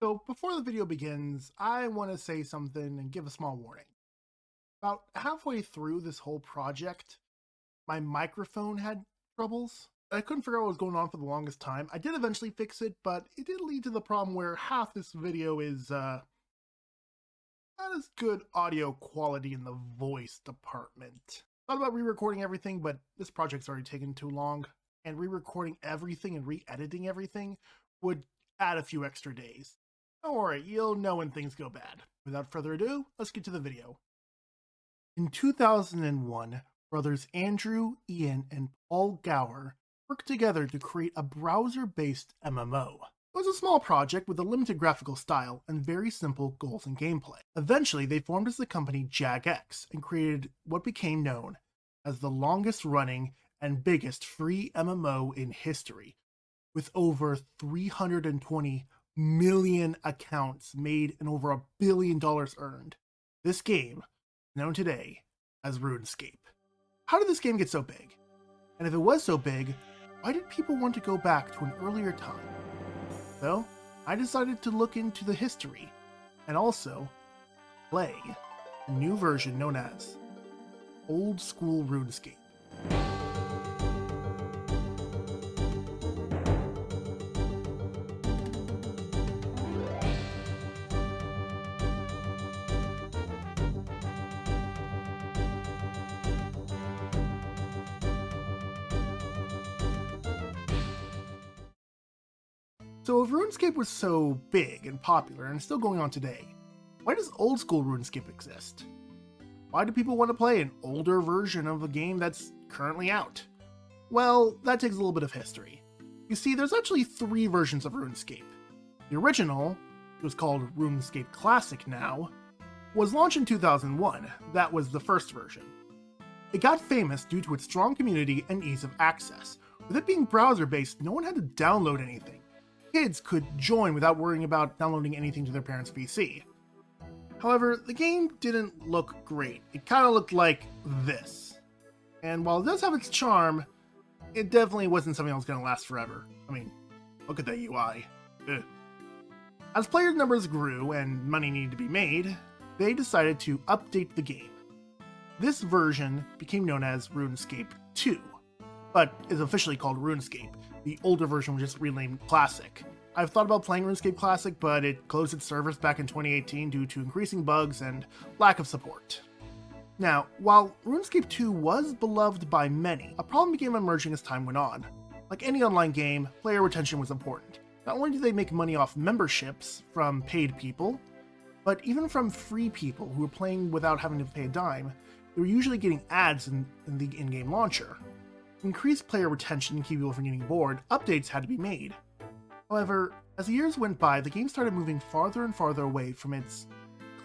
So before the video begins, I want to say something and give a small warning. About halfway through this whole project, my microphone had troubles. I couldn't figure out what was going on for the longest time. I did eventually fix it, but it did lead to the problem where half this video is not as good audio quality in the voice department. Thought about re-recording everything, but this project's already taken too long, and re-recording everything and re-editing everything would add a few extra days. Don't worry, you'll know when things go bad. Without further ado, let's get to the video. In 2001, brothers Andrew, Ian, and Paul Gower worked together to create a browser-based MMO. It was a small project with a limited graphical style and very simple goals and gameplay. Eventually, they formed as the company JagX and created what became known as the longest-running and biggest free MMO in history, with over 320 million accounts made and over $1 billion earned. This game, known today as RuneScape. How did this game get so big? And if it was so big, why did people want to go back to an earlier time? So, I decided to look into the history and also play a new version known as Old School RuneScape. So if RuneScape was so big and popular and still going on today, why does old school RuneScape exist? Why do people want to play an older version of a game that's currently out? Well, that takes a little bit of history. You see, there's actually 3 versions of RuneScape. The original, it was called RuneScape Classic now, was launched in 2001. That was the first version. It got famous due to its strong community and ease of access. With it being browser-based, no one had to download anything. Kids could join without worrying about downloading anything to their parents' PC. However, the game didn't look great. It kind of looked like this. And while it does have its charm, it definitely wasn't something that was going to last forever. I mean, look at that UI. Ugh. As player numbers grew and money needed to be made, they decided to update the game. This version became known as RuneScape 2, but is officially called RuneScape. The older version was just renamed Classic. I've thought about playing RuneScape Classic, but it closed its servers back in 2018 due to increasing bugs and lack of support. Now, while RuneScape 2 was beloved by many, a problem began emerging as time went on. Like any online game, player retention was important. Not only did they make money off memberships from paid people, but even from free people who were playing without having to pay a dime, they were usually getting ads in the in-game launcher. To increase player retention and keep people from getting bored, updates had to be made. However, as the years went by, the game started moving farther and farther away from its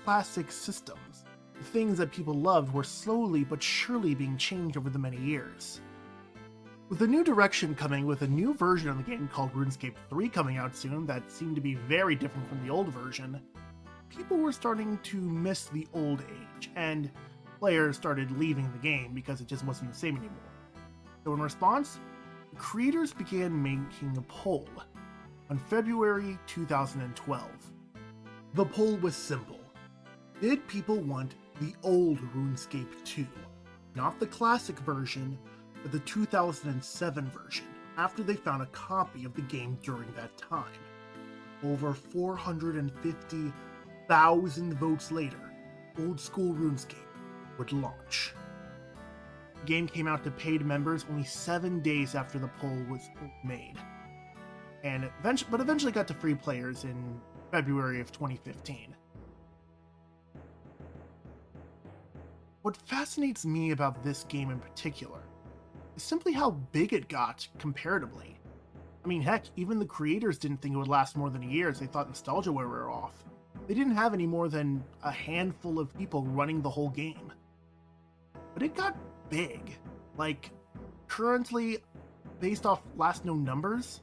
classic systems. The things that people loved were slowly but surely being changed over the many years. With a new direction coming with a new version of the game called RuneScape 3 coming out soon that seemed to be very different from the old version, people were starting to miss the old age, and players started leaving the game because it just wasn't the same anymore. So in response, the creators began making a poll on February 2012. The poll was simple. Did people want the old RuneScape 2? Not the classic version, but the 2007 version, after they found a copy of the game during that time. Over 450,000 votes later, Old School RuneScape would launch. The game came out to paid members only 7 days after the poll was made, and eventually got to free players in February of 2015. What fascinates me about this game in particular is simply how big it got comparatively. I mean, heck, even the creators didn't think it would last more than a year as they thought nostalgia would wear off. They didn't have any more than a handful of people running the whole game. But it got big. Like, currently, based off last known numbers,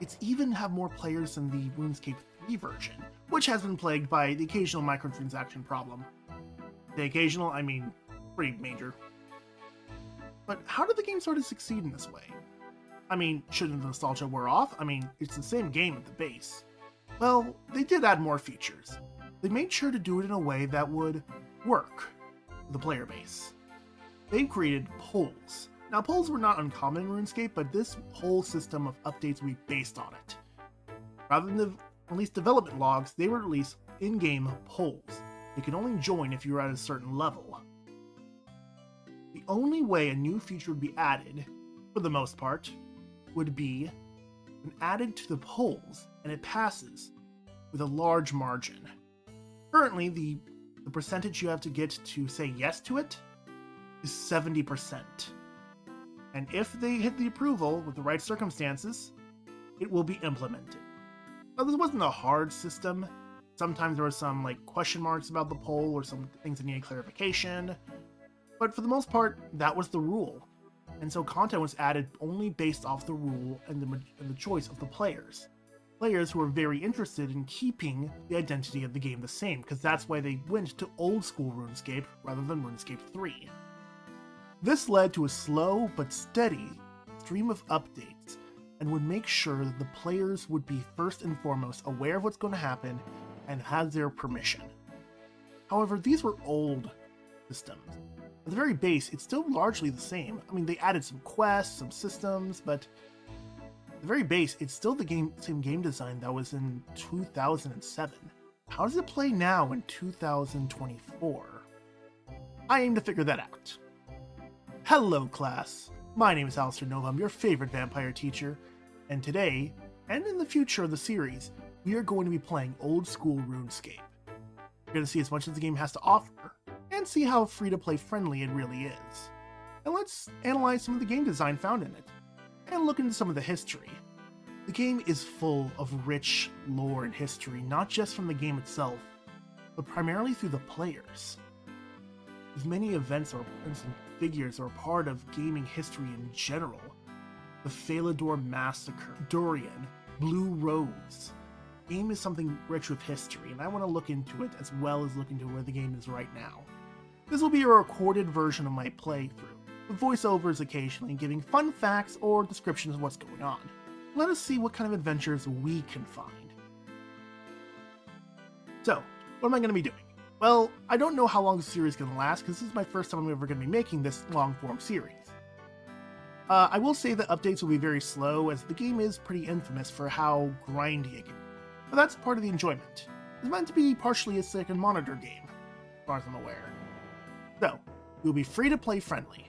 it's even have more players than the RuneScape 3 version, which has been plagued by the occasional microtransaction problem. The occasional, I mean, pretty major. But how did the game sort of succeed in this way? I mean, shouldn't the nostalgia wear off? I mean, it's the same game at the base. Well, they did add more features. They made sure to do it in a way that would work for the player base. They created polls. Now, polls were not uncommon in RuneScape, but this whole system of updates would be based on it. Rather than release development logs, they would release in-game polls. You can only join if you're at a certain level. The only way a new feature would be added, for the most part, would be when added to the polls, and it passes with a large margin. Currently, the percentage you have to get to say yes to it is 70%. And if they hit the approval with the right circumstances, it will be implemented. Now, this wasn't a hard system. Sometimes there were some question marks about the poll or some things that needed clarification. But for the most part, that was the rule. And so content was added only based off the rule and the choice of the players. Players who were very interested in keeping the identity of the game the same, because that's why they went to old school RuneScape rather than RuneScape 3. This led to a slow but steady stream of updates and would make sure that the players would be first and foremost aware of what's going to happen and has their permission. However, these were old systems. At the very base, it's still largely the same. I mean, they added some quests, some systems, but at the very base, it's still the same game design that was in 2007. How does it play now in 2024? I aim to figure that out. Hello, class. My name is Alistair Nova. I'm your favorite vampire teacher, and today, and in the future of the series, we are going to be playing old school RuneScape. We're going to see as much as the game has to offer, and see how free-to-play friendly it really is. And let's analyze some of the game design found in it, and look into some of the history. The game is full of rich lore and history, not just from the game itself, but primarily through the players. As many events and figures are part of gaming history in general. The Falador Massacre, Durian, Blue Rose. The game is something rich with history, and I want to look into it as well as look into where the game is right now. This will be a recorded version of my playthrough, with voiceovers occasionally giving fun facts or descriptions of what's going on. Let us see what kind of adventures we can find. So, what am I going to be doing? Well, I don't know how long the series is going to last, because this is my first time I'm ever going to be making this long-form series. I will say that updates will be very slow, as the game is pretty infamous for how grindy it can be. But that's part of the enjoyment. It's meant to be partially a second monitor game, as far as I'm aware. So, we will be free-to-play friendly.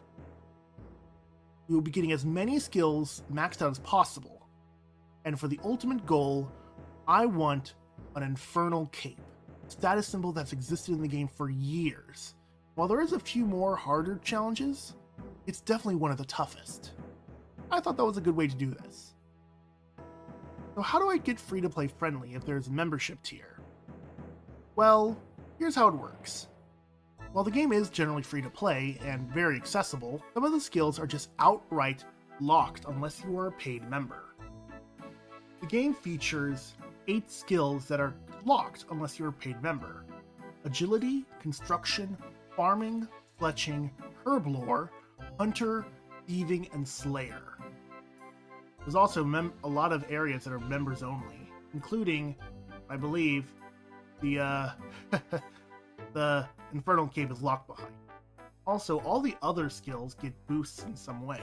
We will be getting as many skills maxed out as possible. And for the ultimate goal, I want an Infernal Cape. Status symbol that's existed in the game for years. While there is a few more harder challenges, it's definitely one of the toughest. I thought that was a good way to do this. So how do I get free-to-play friendly if there's a membership tier? Well, here's how it works. While the game is generally free-to-play and very accessible, some of the skills are just outright locked unless you are a paid member. The game features 8 skills that are locked unless you're a paid member. Agility, Construction, Farming, Fletching, Herb Lore, Hunter, Thieving, and Slayer. There's also a lot of areas that are members only, including, I believe, the the Infernal Cape is locked behind. Also, all the other skills get boosts in some way.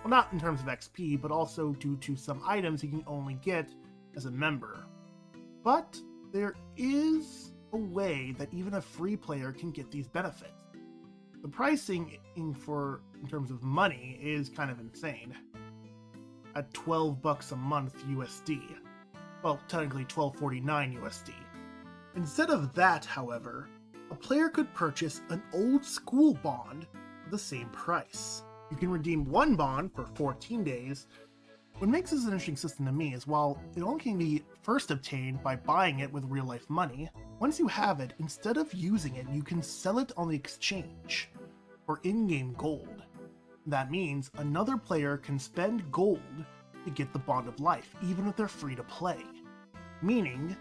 Well, not in terms of XP, but also due to some items you can only get as a member. But there is a way that even a free player can get these benefits. The pricing in terms of money is kind of insane. At $12 a month USD. Well, technically $12.49 USD. Instead of that, however, a player could purchase an old school bond for the same price. You can redeem one bond for 14 days. What makes this an interesting system to me is while it only can be first obtained by buying it with real life money, once you have it, instead of using it, you can sell it on the exchange for in-game gold. That means another player can spend gold to get the Bond of Life, even if they're free to play. Meaning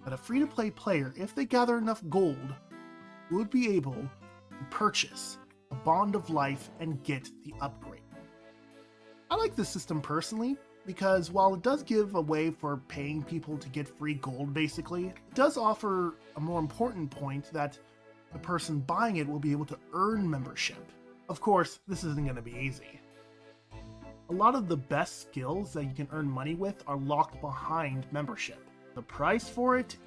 that a free to play player, if they gather enough gold, would be able to purchase a Bond of Life and get the upgrade. I like this system personally, because while it does give a way for paying people to get free gold basically, it does offer a more important point that the person buying it will be able to earn membership. Of course, this isn't going to be easy. A lot of the best skills that you can earn money with are locked behind membership. The price for it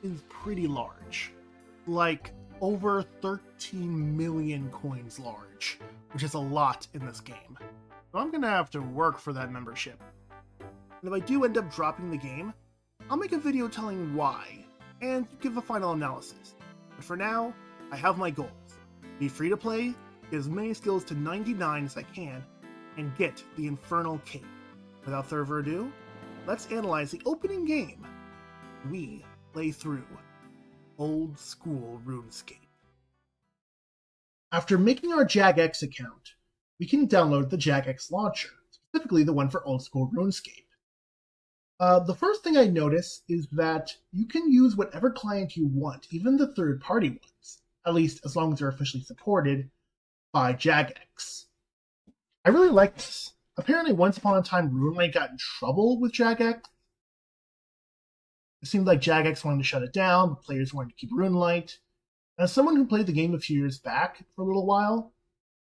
is pretty large, like over 13 million coins large, which is a lot in this game. So I'm gonna have to work for that membership. And if I do end up dropping the game, I'll make a video telling why, and give a final analysis. But for now, I have my goals. Be free to play, get as many skills to 99 as I can, and get the Infernal Cape. Without further ado, let's analyze the opening game. We play through Old School RuneScape. After making our Jagex account, we can download the Jagex launcher, specifically the one for Old School RuneScape. The first thing I notice is that you can use whatever client you want, even the third-party ones, at least as long as they're officially supported by Jagex. I really like this. Apparently, once upon a time, RuneLite got in trouble with Jagex. It seemed like Jagex wanted to shut it down, but players wanted to keep RuneLite. As someone who played the game a few years back for a little while,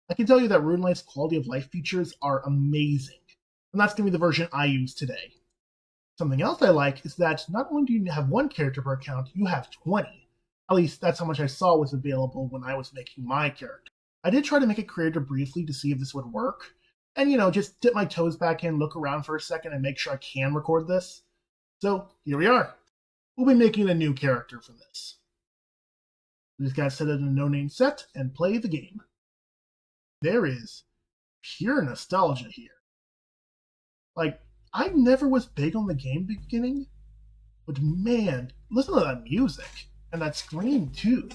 I can tell you that RuneLite's quality of life features are amazing, and that's going to be the version I use today. Something else I like is that not only do you have one character per account, you have 20. At least that's how much I saw was available when I was making my character. I did try to make it creator briefly to see if this would work, and just dip my toes back in, look around for a second, and make sure I can record this. So here we are. We'll be making a new character for this. We just gotta set it in a no-name set and play the game. There is pure nostalgia here. Like, I never was big on the game beginning, but man, listen to that music, and that screen too.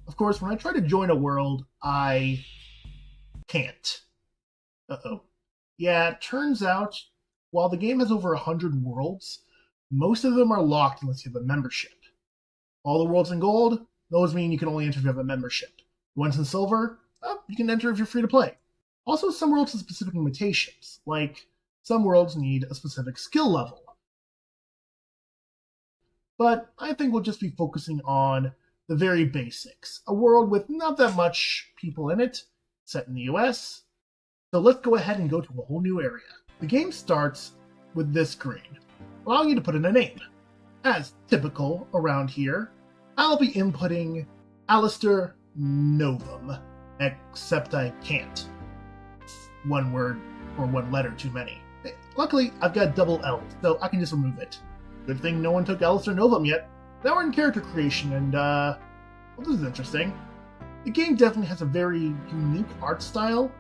Of course, when I try to join a world, I can't. Uh-oh. Yeah, it turns out, while the game has over 100 worlds, most of them are locked unless you have a membership. All the worlds in gold, those mean you can only enter if you have a membership. The ones in silver, you can enter if you're free to play. Also, some worlds have specific limitations, like some worlds need a specific skill level. But I think we'll just be focusing on the very basics. A world with not that much people in it, set in the US. So let's go ahead and go to a whole new area. The game starts with this screen, allowing you to put in a name. As typical around here, I'll be inputting Alistair Novum, except I can't. It's one word or one letter too many. Luckily, I've got double L, so I can just remove it. Good thing no one took Alistair Novum yet. Now we're in character creation, and well, this is interesting. The game definitely has a very unique art style,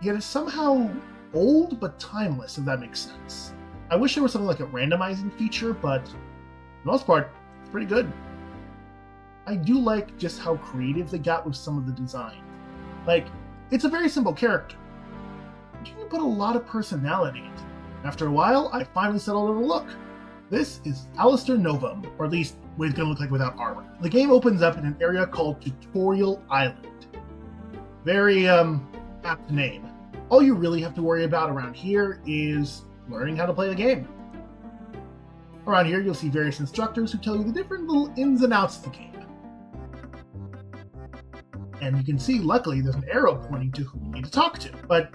yet it's somehow old but timeless, if that makes sense. I wish there was something like a randomizing feature, but for the most part, it's pretty good. I do like just how creative they got with some of the design. Like, it's a very simple character, but you can put a lot of personality into it. After a while, I finally settled on a look. This is Alistair Novum, or at least what it's going to look like without armor. The game opens up in an area called Tutorial Island. Very, apt name. All you really have to worry about around here is learning how to play the game. Around here, you'll see various instructors who tell you the different little ins and outs of the game. And you can see, luckily, there's an arrow pointing to who you need to talk to. But,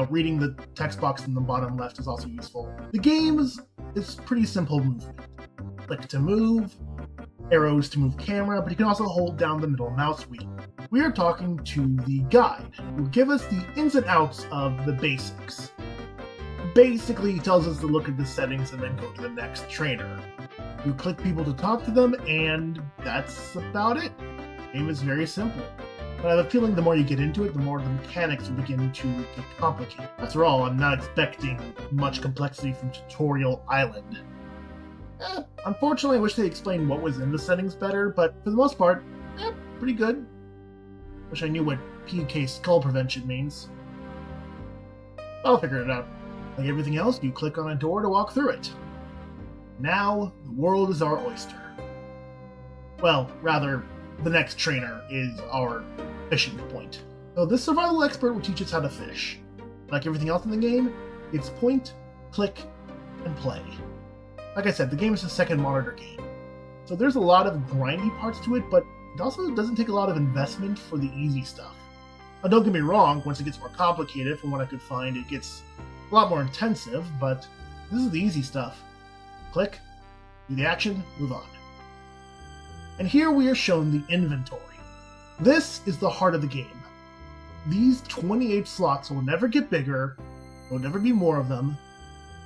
reading the text box in the bottom left is also useful. The game is pretty simple movement. Click to move, arrows to move camera, but you can also hold down the middle mouse wheel. We are talking to the guide, who will give us the ins and outs of the basics. Basically, he tells us to look at the settings and then go to the next trainer. You click people to talk to them, and that's about it. The game is very simple. But I have a feeling the more you get into it, the more the mechanics will begin to get complicated. After all, I'm not expecting much complexity from Tutorial Island. Unfortunately, I wish they explained what was in the settings better, but for the most part, pretty good. Wish I knew what PK skull prevention means. I'll figure it out. Like everything else, you click on a door to walk through it. Now, the world is our oyster. Well, rather, the next trainer is our fishing point. So this survival expert will teach us how to fish. Like everything else in the game, it's point, click, and play. Like I said, the game is a second monitor game. So there's a lot of grindy parts to it, but it also doesn't take a lot of investment for the easy stuff. Now don't get me wrong, once it gets more complicated, from what I could find, it gets a lot more intensive, but this is the easy stuff. Click, do the action, move on. And here we are shown the inventory. This is the heart of the game. These 28 slots will never get bigger, there will never be more of them,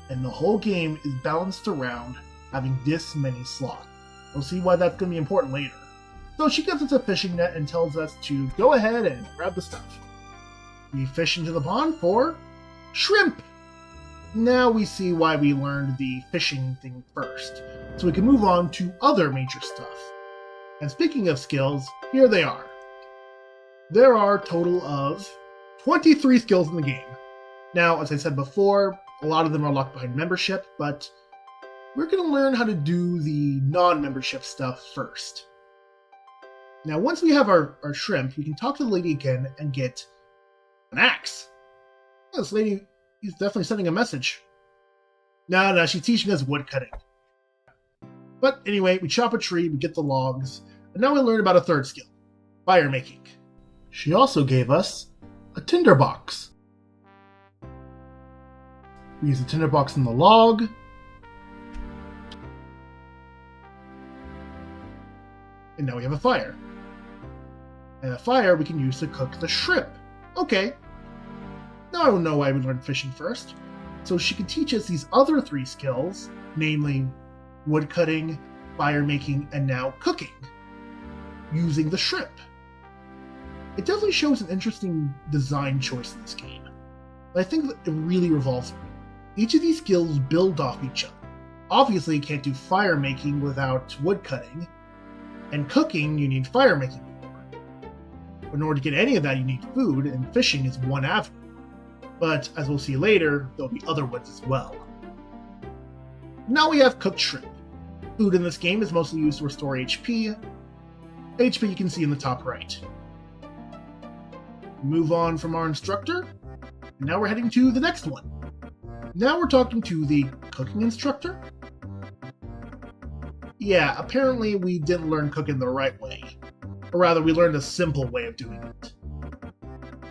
and the whole game is balanced around having this many slots. We'll see why that's going to be important later. So she gives us a fishing net and tells us to go ahead and grab the stuff. We fish into the pond for shrimp! Now we see why we learned the fishing thing first, so we can move on to other major stuff. And speaking of skills, here they are. There are a total of 23 skills in the game. Now, as I said before, a lot of them are locked behind membership, but we're going to learn how to do the non-membership stuff first. Now, once we have our shrimp, we can talk to the lady again and get an axe. Oh, this lady is definitely sending a message. No, she's teaching us wood cutting. But anyway, we chop a tree, we get the logs, and now we learn about a third skill, fire making. She also gave us a tinderbox. We use the tinderbox in the log. And now we have a fire. And a fire we can use to cook the shrimp. Okay. Now I don't know why we learned fishing first. So she can teach us these other 3 skills, namely wood cutting, fire making, and now cooking, using the shrimp. It definitely shows an interesting design choice in this game. I think that it really revolves around. Each of these skills build off each other. Obviously, you can't do fire making without wood cutting, and cooking you need fire making for. In order to get any of that, you need food, and fishing is one avenue. But as we'll see later, there'll be other ones as well. Now we have cooked shrimp. Food in this game is mostly used to restore HP. HP you can see in the top right. Move on from our instructor, and now we're heading to the next one. Now we're talking to the cooking instructor. Yeah, apparently we didn't learn cooking the right way. Or rather, we learned a simple way of doing it.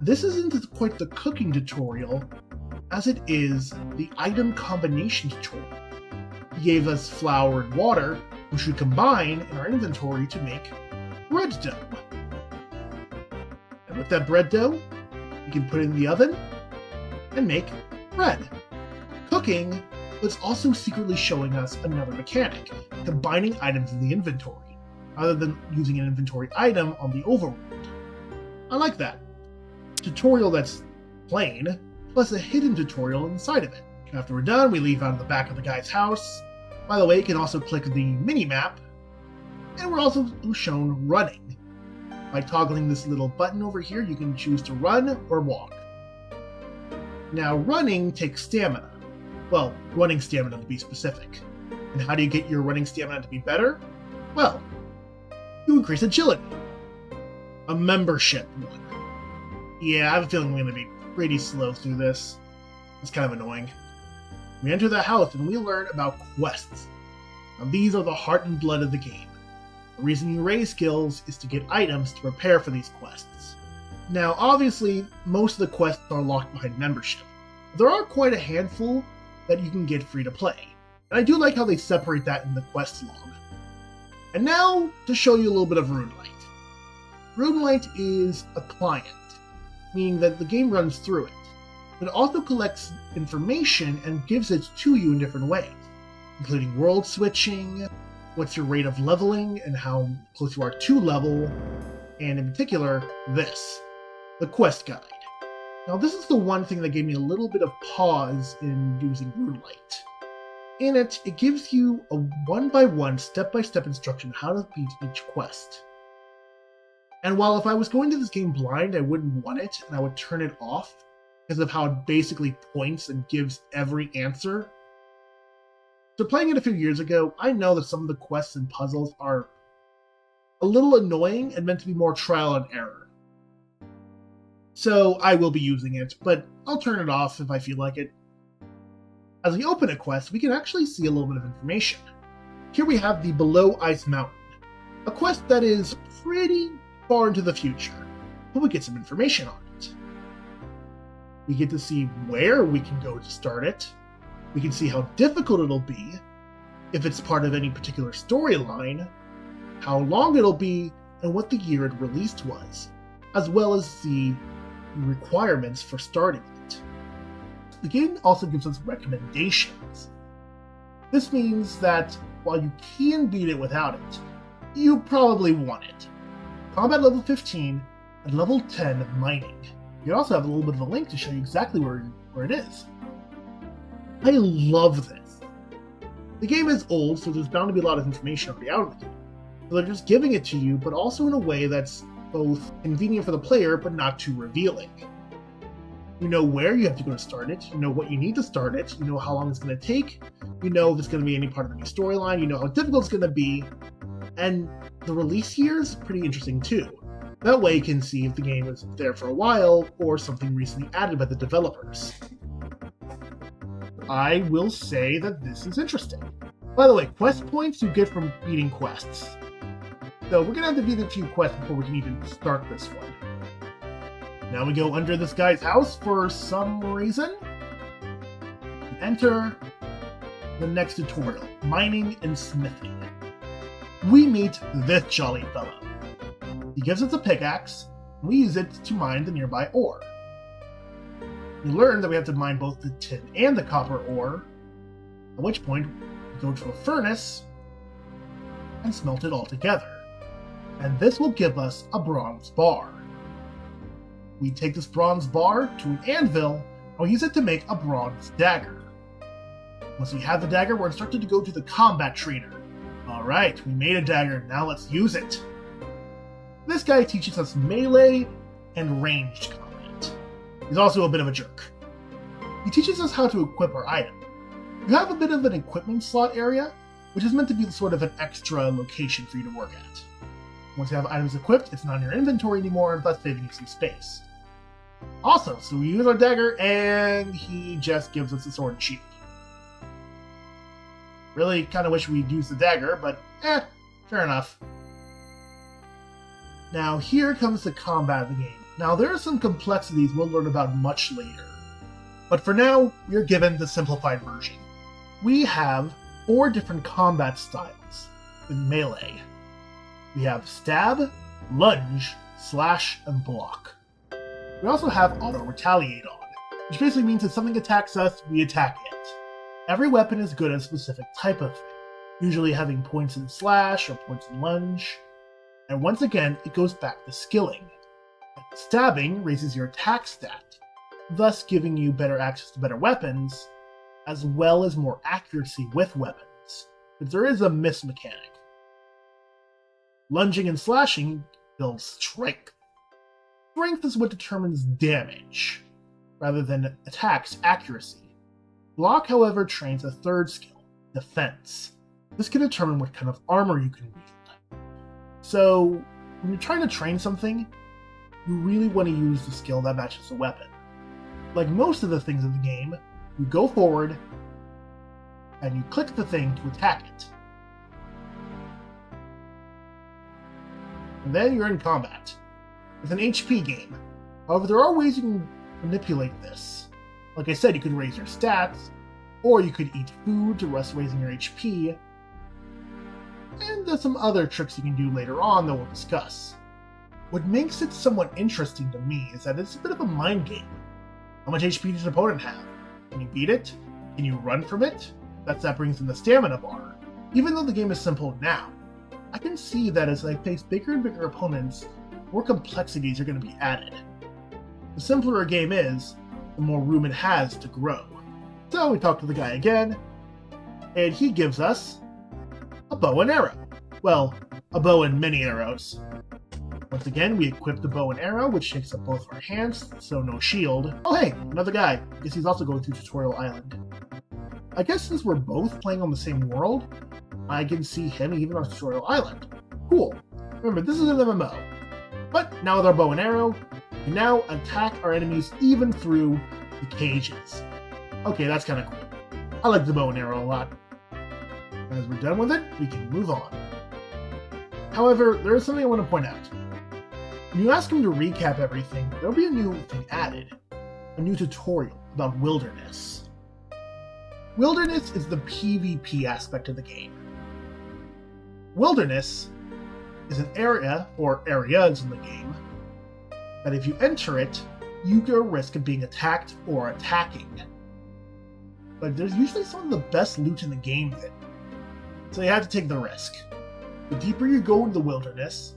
This isn't quite the cooking tutorial, as it is the item combination tutorial. He gave us flour and water, which we combine in our inventory to make bread dough. And with that bread dough, we can put it in the oven and make bread. Cooking was also secretly showing us another mechanic, combining items in the inventory, rather than using an inventory item on the overworld. I like that. Tutorial that's plain, plus a hidden tutorial inside of it. After we're done, we leave out of the back of the guy's house. By the way, you can also click the mini-map, and we're also shown running. By toggling this little button over here, you can choose to run or walk. Now, running takes stamina. Well, running stamina to be specific. And how do you get your running stamina to be better? Well, you increase agility. A membership one. Yeah, I have a feeling I'm going to be pretty slow through this. It's kind of annoying. We enter the house and we learn about quests. Now, these are the heart and blood of the game. The reason you raise skills is to get items to prepare for these quests. Now, obviously, most of the quests are locked behind membership. There are quite a handful that you can get free to play, and I do like how they separate that in the quest log. And now, to show you a little bit of RuneLite. RuneLite is a client, meaning that the game runs through it, but it also collects information and gives it to you in different ways, including world switching, what's your rate of leveling, and how close you are to level, and in particular, this, the quest guide. Now, this is the one thing that gave me a little bit of pause in using RuneLite. In it, it gives you a one-by-one, step-by-step instruction on how to beat each quest. And while if I was going to this game blind, I wouldn't want it, and I would turn it off, because of how it basically points and gives every answer. So playing it a few years ago, I know that some of the quests and puzzles are a little annoying and meant to be more trial and error. so I will be using it, but I'll turn it off if I feel like it. As we open a quest, we can actually see a little bit of information. Here we have the Below Ice Mountain, a quest that is pretty far into the future, but we get some information on it. We get to see where we can go to start it. We can see how difficult it'll be, if it's part of any particular storyline, how long it'll be, and what the year it released was, as well as the requirements for starting it. The game also gives us recommendations. This means that while you can beat it without it, you probably want it. Combat level 15 and level 10 mining. You also have a little bit of a link to show you exactly where it is. I love this. The game is old, so there's bound to be a lot of information already out of the game. So they're just giving it to you, but also in a way that's both convenient for the player, but not too revealing. You know where you have to go to start it, you know what you need to start it, you know how long it's going to take, you know if it's going to be any part of any storyline, you know how difficult it's going to be, and the release year is pretty interesting too. That way you can see if the game was there for a while, or something recently added by the developers. I will say that this is interesting. By the way, quest points you get from beating quests. So we're going to have to beat a few quests before we can even start this one. Now we go under this guy's house for some reason. Enter the next tutorial, Mining and Smithing. We meet this jolly fellow. He gives us a pickaxe, and we use it to mine the nearby ore. We learn that we have to mine both the tin and the copper ore, at which point we go to a furnace and smelt it all together. And this will give us a bronze bar. We take this bronze bar to an anvil, and we use it to make a bronze dagger. Once we have the dagger, we're instructed to go to the combat trainer. Alright, we made a dagger, now let's use it. This guy teaches us melee and ranged combat. He's also a bit of a jerk. He teaches us how to equip our item. You have a bit of an equipment slot area, which is meant to be sort of an extra location for you to work at. Once you have items equipped, it's not in your inventory anymore, thus saving you some space. Awesome, so we use our dagger, and he just gives us a sword and shield. Really kind of wish we'd used the dagger, but fair enough. Now here comes the combat of the game. Now there are some complexities we'll learn about much later. But for now, we are given the simplified version. We have 4 different combat styles in melee. We have stab, lunge, slash, and block. We also have auto-retaliate on, which basically means if something attacks us, we attack it. Every weapon is good at a specific type of thing, usually having points in slash or points in lunge. And once again, it goes back to skilling. Stabbing raises your attack stat, thus giving you better access to better weapons, as well as more accuracy with weapons, because there is a miss mechanic. Lunging and slashing builds strength. Strength is what determines damage, rather than attack's accuracy. Block, however, trains a third skill, defense. This can determine what kind of armor you can wield. So, when you're trying to train something, you really want to use the skill that matches the weapon. Like most of the things in the game, you go forward, and you click the thing to attack it. And then you're in combat. It's an HP game. However, there are ways you can manipulate this. Like I said, you could raise your stats, or you could eat food to rest raising your HP, and there's some other tricks you can do later on that we'll discuss. What makes it somewhat interesting to me is that it's a bit of a mind game. How much HP does an opponent have? Can you beat it? Can you run from it? That brings in the stamina bar. Even though the game is simple now, I can see that as I face bigger and bigger opponents, more complexities are going to be added. The simpler a game is, the more room it has to grow. So we talk to the guy again, and he gives us a bow and arrow. Well, a bow and many arrows. Once again, we equip the bow and arrow, which takes up both our hands, so no shield. Oh hey, another guy. I guess he's also going through Tutorial Island. I guess since we're both playing on the same world, I can see him even on Tutorial Island. Cool. Remember, this is an MMO. But now with our bow and arrow, can now attack our enemies even through the cages. Okay, that's kind of cool. I like the bow and arrow a lot. As we're done with it, we can move on. However, there is something I want to point out. When you ask him to recap everything, there'll be a new thing added. A new tutorial about wilderness. Wilderness is the PvP aspect of the game. Wilderness is an area, or areas in the game, that if you enter it, you get a risk of being attacked or attacking. But there's usually some of the best loot in the game then, so you have to take the risk. The deeper you go into the wilderness,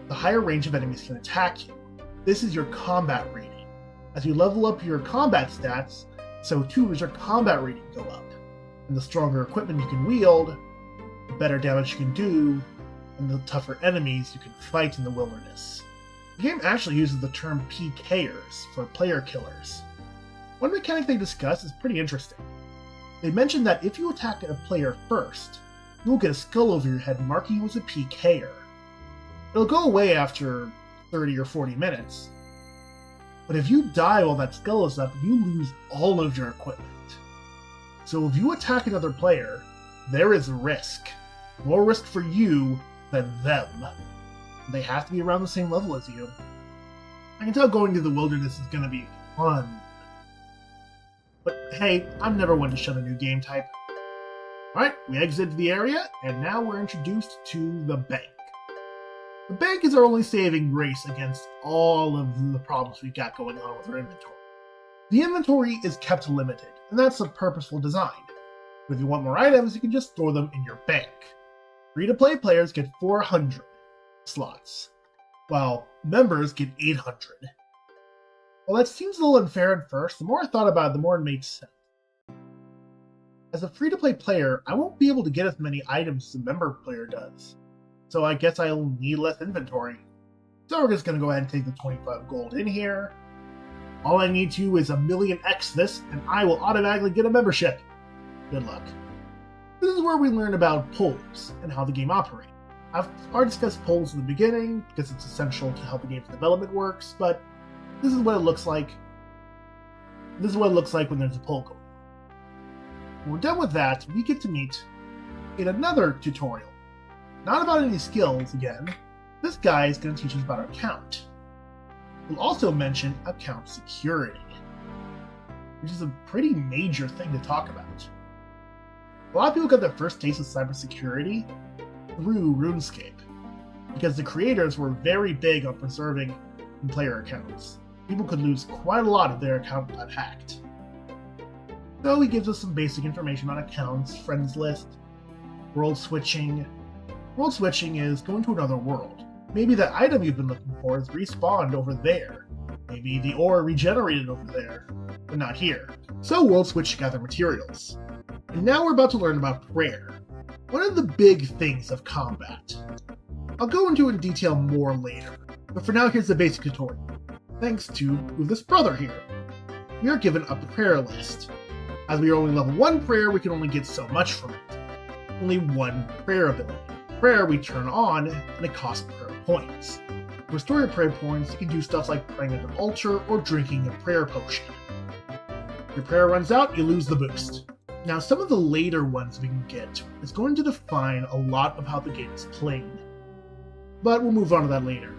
the higher range of enemies can attack you. This is your combat rating. As you level up your combat stats, so too does your combat rating go up. And the stronger equipment you can wield, the better damage you can do, and the tougher enemies you can fight in the wilderness. The game actually uses the term PKers for player killers. One mechanic they discuss is pretty interesting. They mention that if you attack a player first, you'll get a skull over your head marking you as a PKer. It'll go away after 30 or 40 minutes, but if you die while that skull is up, you lose all of your equipment. So if you attack another player, there is risk. More risk for you than them. They have to be around the same level as you. I can tell going to the wilderness is going to be fun. But hey, I'm never one to shun a new game type. Alright, we exited the area, and now we're introduced to the bank. The bank is our only saving grace against all of the problems we got going on with our inventory. The inventory is kept limited, and that's a purposeful design. But if you want more items, you can just store them in your bank. Free-to-play players get 400 slots, while members get 800. While that seems a little unfair at first, the more I thought about it, the more it made sense. As a free-to-play player, I won't be able to get as many items as a member player does, so I guess I'll need less inventory. So we're just going to go ahead and take the 25 gold in here. All I need to is 1,000,000x this, and I will automatically get a membership. Good luck. This is where we learn about polls and how the game operates. I've already discussed polls in the beginning because it's essential to how the game's development works, but this is what it looks like. This is what it looks like when there's a poll going. When we're done with that, we get to meet in another tutorial. Not about any skills again. This guy is going to teach us about our account. We'll also mention account security, which is a pretty major thing to talk about. A lot of people got their first taste of cybersecurity through RuneScape, because the creators were very big on preserving player accounts. People could lose quite a lot if their account got hacked. So he gives us some basic information on accounts, friends list, world switching. World switching is going to another world. Maybe that item you've been looking for is respawned over there. Maybe the ore regenerated over there, but not here. So world switch to gather materials. And now we're about to learn about prayer, one of the big things of combat. I'll go into it in detail more later, but for now here's the basic tutorial. Thanks to this brother here. We are given a prayer list. As we are only level 1 prayer, we can only get so much from it. Only one prayer ability. Prayer we turn on, and it costs prayer points. To restore your prayer points, you can do stuff like praying at an altar or drinking a prayer potion. If your prayer runs out, you lose the boost. Now, some of the later ones we can get is going to define a lot of how the game is played. But we'll move on to that later.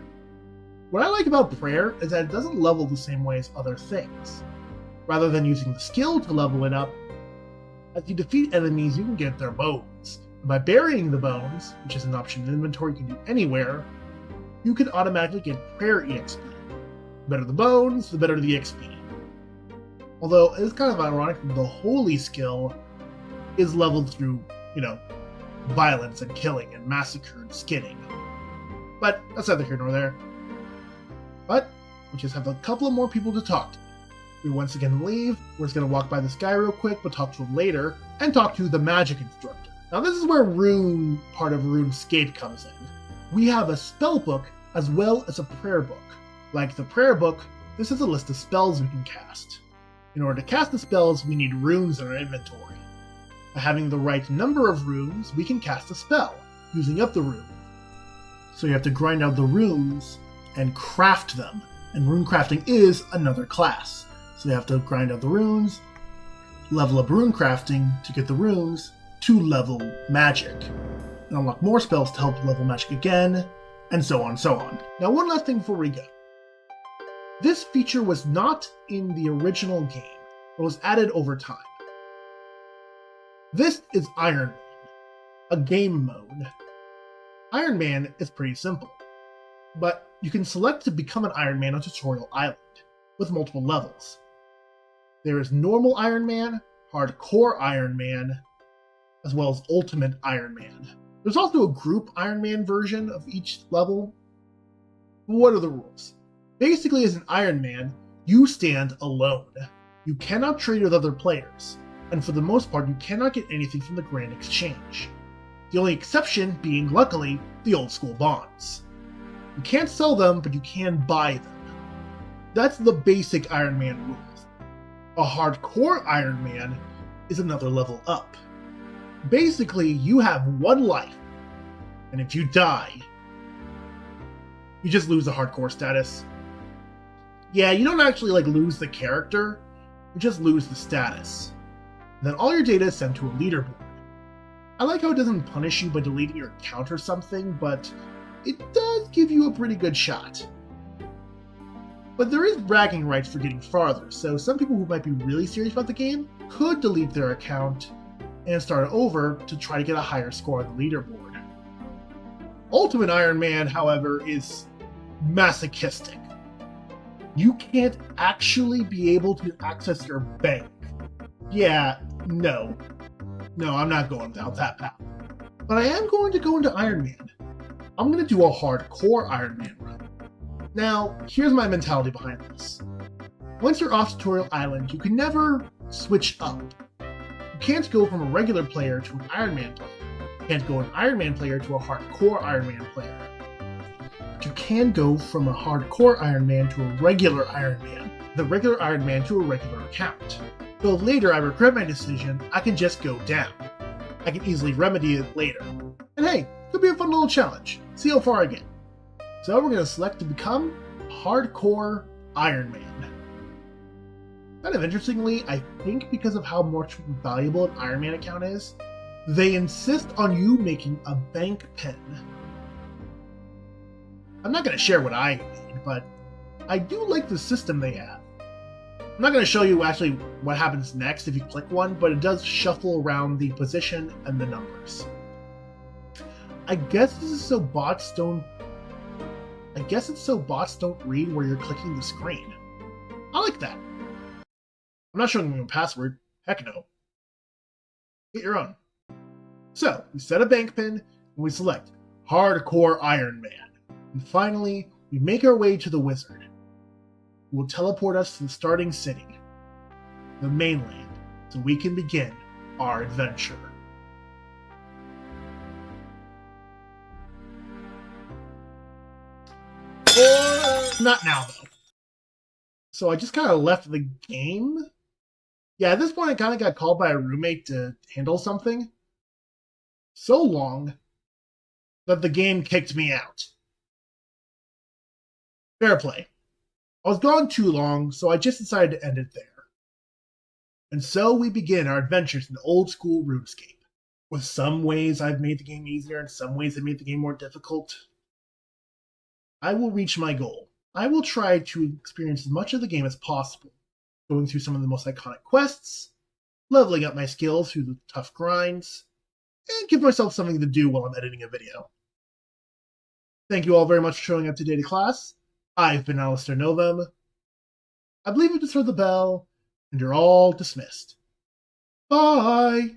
What I like about prayer is that it doesn't level the same way as other things. Rather than using the skill to level it up, as you defeat enemies, you can get their bones. And by burying the bones, which is an option in inventory you can do anywhere, you can automatically get prayer EXP. The better the bones, the better the XP. Although it's kind of ironic that the holy skill is leveled through, violence and killing and massacre and skinning. But that's neither here nor there. But we just have a couple of more people to talk to. We once again leave. We're just going to walk by this guy real quick, but talk to him later, and talk to the magic instructor. Now this is where part of RuneScape comes in. We have a spell book as well as a prayer book. Like the prayer book, this is a list of spells we can cast. In order to cast the spells, we need runes in our inventory. By having the right number of runes, we can cast a spell, using up the rune. So you have to grind out the runes and craft them And rune crafting is another class. So you have to grind out the runes, level up rune crafting to get the runes to level magic, and unlock more spells to help level magic again, and so on and so on. Now one last thing before we go. This feature was not in the original game, but was added over time. This is Iron Man, a game mode. Iron Man is pretty simple, but you can select to become an Iron Man on Tutorial Island, with multiple levels. There is Normal Iron Man, Hardcore Iron Man, as well as Ultimate Iron Man. There's also a group Iron Man version of each level. What are the rules? Basically, as an Iron Man, you stand alone. You cannot trade with other players, and for the most part, you cannot get anything from the Grand Exchange. The only exception being, luckily, the old school bonds. You can't sell them, but you can buy them. That's the basic Iron Man rules. A hardcore Iron Man is another level up. Basically, you have one life, and if you die, you just lose the hardcore status. Yeah, you don't actually lose the character, you just lose the status. And then all your data is sent to a leaderboard. I like how it doesn't punish you by deleting your account or something, but it does give you a pretty good shot. But there is bragging rights for getting farther, so some people who might be really serious about the game could delete their account and start over to try to get a higher score on the leaderboard. Ultimate Iron Man, however, is masochistic. You can't actually be able to access your bank. Yeah, no, I'm not going down that path. But I am going to go into Iron Man. I'm going to do a hardcore Iron Man run. Now, here's my mentality behind this. Once you're off Tutorial Island, you can never switch up. You can't go from a regular player to an Iron Man player. You can't go an Iron Man player to a hardcore Iron Man player. But you can go from a hardcore Iron Man to a regular Iron Man, the regular Iron Man to a regular account. So if later I regret my decision, I can just go down. I can easily remedy it later. And hey, could be a fun little challenge. See how far I get. So we're going to select to become Hardcore Iron Man. Kind of interestingly, I think because of how much valuable an Iron Man account is, they insist on you making a bank pen. I'm not going to share what I made, but I do like the system they have. I'm not going to show you actually what happens next if you click one, but it does shuffle around the position and the numbers. I guess this is so bots don't read where you're clicking the screen. I like that. I'm not showing you a password. Heck no. Get your own. So, we set a bank pin, and we select Hardcore Iron Man. And finally, we make our way to the wizard, who will teleport us to the starting city, the mainland, so we can begin our adventure. Not now, though. So I just kind of left the game. Yeah, at this point I kind of got called by a roommate to handle something. So long that the game kicked me out. Fair play. I was gone too long, so I just decided to end it there. And so we begin our adventures in old school RuneScape. With some ways I've made the game easier and some ways I've made the game more difficult. I will reach my goal. I will try to experience as much of the game as possible, going through some of the most iconic quests, leveling up my skills through the tough grinds, and give myself something to do while I'm editing a video. Thank you all very much for showing up today to class. I've been Alistair Novum. I believe you just heard the bell, and you're all dismissed. Bye!